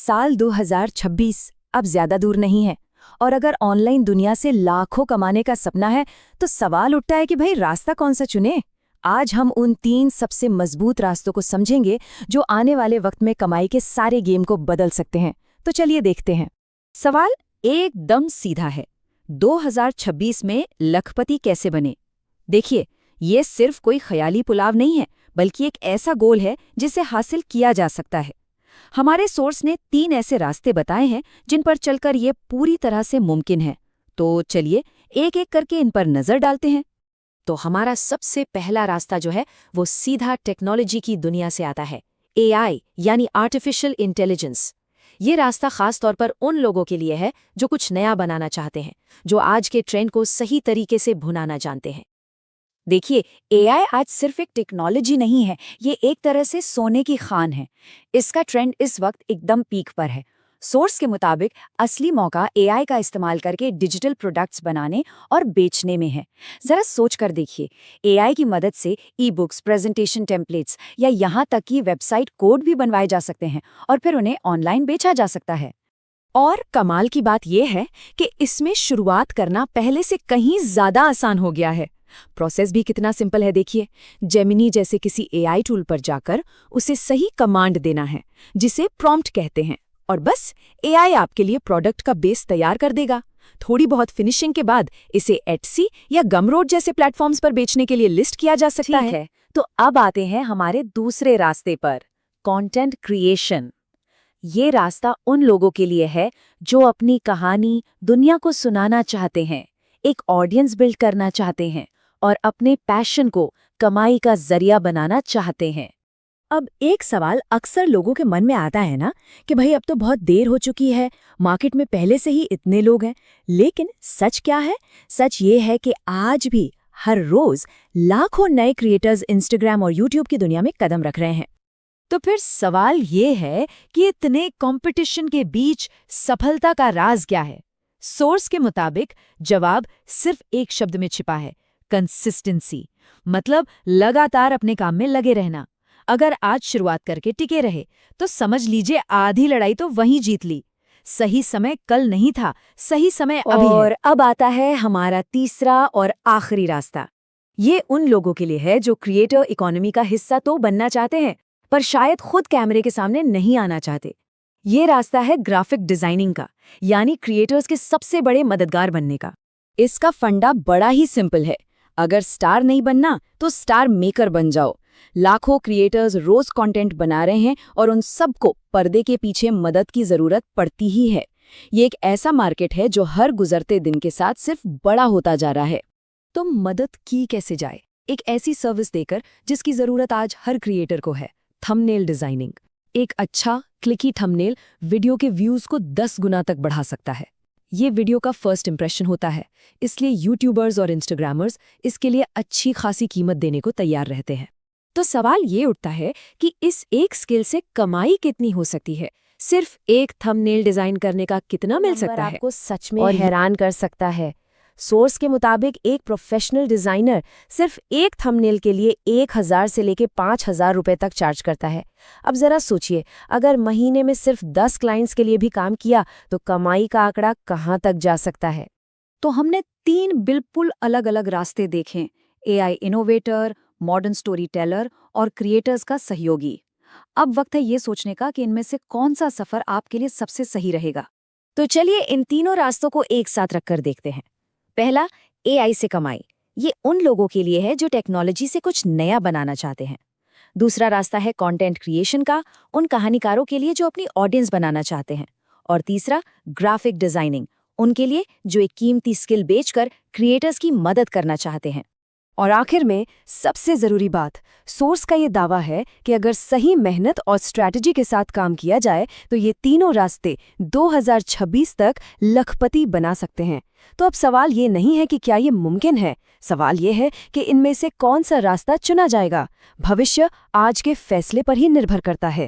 साल 2026 अब ज्यादा दूर नहीं है और अगर ऑनलाइन दुनिया से लाखों कमाने का सपना है तो सवाल उठता है कि भाई रास्ता कौन सा चुने। आज हम उन 3 सबसे मजबूत रास्तों को समझेंगे जो आने वाले वक्त में कमाई के सारे गेम को बदल सकते हैं। तो चलिए देखते हैं। सवाल एकदम सीधा है, 2026 में लखपति कैसे बने? देखिए, ये सिर्फ कोई ख्याली पुलाव नहीं है, बल्कि एक ऐसा गोल है जिसे हासिल किया जा सकता है। हमारे सोर्स ने 3 ऐसे रास्ते बताए हैं जिन पर चलकर ये पूरी तरह से मुमकिन है। तो चलिए एक एक करके इन पर नजर डालते हैं। तो हमारा सबसे पहला रास्ता जो है वो सीधा टेक्नोलॉजी की दुनिया से आता है, AI यानी आर्टिफिशियल इंटेलिजेंस। ये रास्ता खास तौर पर उन लोगों के लिए है जो कुछ नया बनाना चाहते हैं, जो आज के ट्रेंड को सही तरीके से भुनाना जानते हैं। देखिए, AI आज सिर्फ एक टेक्नोलॉजी नहीं है, ये एक तरह से सोने की खान है। इसका ट्रेंड इस वक्त एकदम पीक पर है। सोर्स के मुताबिक असली मौका AI का इस्तेमाल करके डिजिटल प्रोडक्ट्स बनाने और बेचने में है। जरा सोच कर देखिए, AI की मदद से ई-बुक्स, प्रेजेंटेशन टेम्पलेट्स या यहाँ तक कि वेबसाइट कोड भी बनवाए जा सकते हैं और फिर उन्हें ऑनलाइन बेचा जा सकता है। और कमाल की बात यह है कि इसमें शुरुआत करना पहले से कहीं ज्यादा आसान हो गया है। प्रोसेस भी कितना सिंपल है, देखिए। जेमिनी जैसे किसी AI टूल पर जाकर उसे सही कमांड देना है, जिसे प्रॉम्प्ट कहते हैं, और बस AI आपके लिए प्रोडक्ट का बेस तैयार कर देगा। थोड़ी बहुत फिनिशिंग के बाद इसे Etsy या गमरोड जैसे प्लेटफॉर्म्स पर बेचने के लिए लिस्ट किया जा सकता है। तो अब आते हैं हमारे दूसरे रास्ते पर, कंटेंट क्रिएशन। ये रास्ता उन लोगों के लिए है जो अपनी कहानी दुनिया को सुनाना चाहते हैं, एक ऑडियंस बिल्ड करना चाहते हैं और अपने पैशन को कमाई का जरिया बनाना चाहते हैं। अब एक सवाल अक्सर लोगों के मन में आता है ना कि भाई अब तो बहुत देर हो चुकी है, मार्केट में पहले से ही इतने लोग हैं। लेकिन सच क्या है? सच ये है कि आज भी हर रोज लाखों नए क्रिएटर्स इंस्टाग्राम और यूट्यूब की दुनिया में कदम रख रहे हैं। तो फिर सवाल ये है कि इतने कंपटीशन के बीच सफलता का राज क्या है? सोर्स के मुताबिक जवाब सिर्फ एक शब्द में छिपा है, कंसिस्टेंसी। मतलब लगातार अपने काम में लगे रहना। अगर आज शुरुआत करके टिके रहे तो समझ लीजिए आधी लड़ाई तो वहीं जीत ली। सही समय कल नहीं था, सही समय अभी है। और अब आता है हमारा तीसरा और आखिरी रास्ता। ये उन लोगों के लिए है जो क्रिएटर इकोनॉमी का हिस्सा तो बनना चाहते हैं, पर शायद खुद कैमरे के सामने नहीं आना चाहते। ये रास्ता है ग्राफिक डिजाइनिंग का, यानी क्रिएटर्स के सबसे बड़े मददगार बनने का। इसका फंडा बड़ा ही सिंपल है। अगर स्टार नहीं बनना तो स्टार मेकर बन जाओ। लाखों क्रिएटर्स रोज कंटेंट बना रहे हैं और उन सबको पर्दे के पीछे मदद की जरूरत पड़ती ही है। ये एक ऐसा मार्केट है जो हर गुजरते दिन के साथ सिर्फ बड़ा होता जा रहा है। तो मदद की कैसे जाए? एक ऐसी सर्विस देकर जिसकी जरूरत आज हर क्रिएटर को है, थंबनेल डिजाइनिंग। एक अच्छा क्लिकी थंबनेल वीडियो के व्यूज को 10 गुना तक बढ़ा सकता है। ये वीडियो का फर्स्ट इंप्रेशन होता है, इसलिए यूट्यूबर्स और इंस्टाग्रामर्स इसके लिए अच्छी खासी कीमत देने को तैयार रहते हैं। तो सवाल ये उठता है कि इस एक स्किल से कमाई कितनी हो सकती है? सिर्फ एक थंबनेल डिजाइन करने का कितना मिल सकता है? आपको सच में हैरान कर सकता है। सोर्स के मुताबिक एक प्रोफेशनल डिजाइनर सिर्फ एक थंबनेल के लिए 1000 से लेकर 5000 रुपए तक चार्ज करता है। अब जरा सोचिए, अगर महीने में सिर्फ 10 क्लाइंट्स के लिए भी काम किया तो कमाई का आंकड़ा कहाँ तक जा सकता है? तो हमने 3 बिल्कुल अलग अलग रास्ते देखे, AI innovator, modern story teller और क्रिएटर्स का सहयोगी। अब वक्त है ये सोचने का कि इनमें से कौन सा सफर आपके लिए सबसे सही रहेगा। तो चलिए इन तीनों रास्तों को एक साथ रखकर देखते हैं। पहला, AI से कमाई। ये उन लोगों के लिए है जो टेक्नोलॉजी से कुछ नया बनाना चाहते हैं। दूसरा रास्ता है कंटेंट क्रिएशन का, उन कहानीकारों के लिए जो अपनी ऑडियंस बनाना चाहते हैं। और तीसरा, ग्राफिक डिजाइनिंग, उनके लिए जो एक कीमती स्किल बेचकर क्रिएटर्स की मदद करना चाहते हैं। और आखिर में सबसे जरूरी बात, सोर्स का ये दावा है कि अगर सही मेहनत और स्ट्रैटेजी के साथ काम किया जाए तो ये तीनों रास्ते 2026 तक लखपति बना सकते हैं। तो अब सवाल ये नहीं है कि क्या ये मुमकिन है, सवाल ये है कि इनमें से कौन सा रास्ता चुना जाएगा। भविष्य आज के फैसले पर ही निर्भर करता है।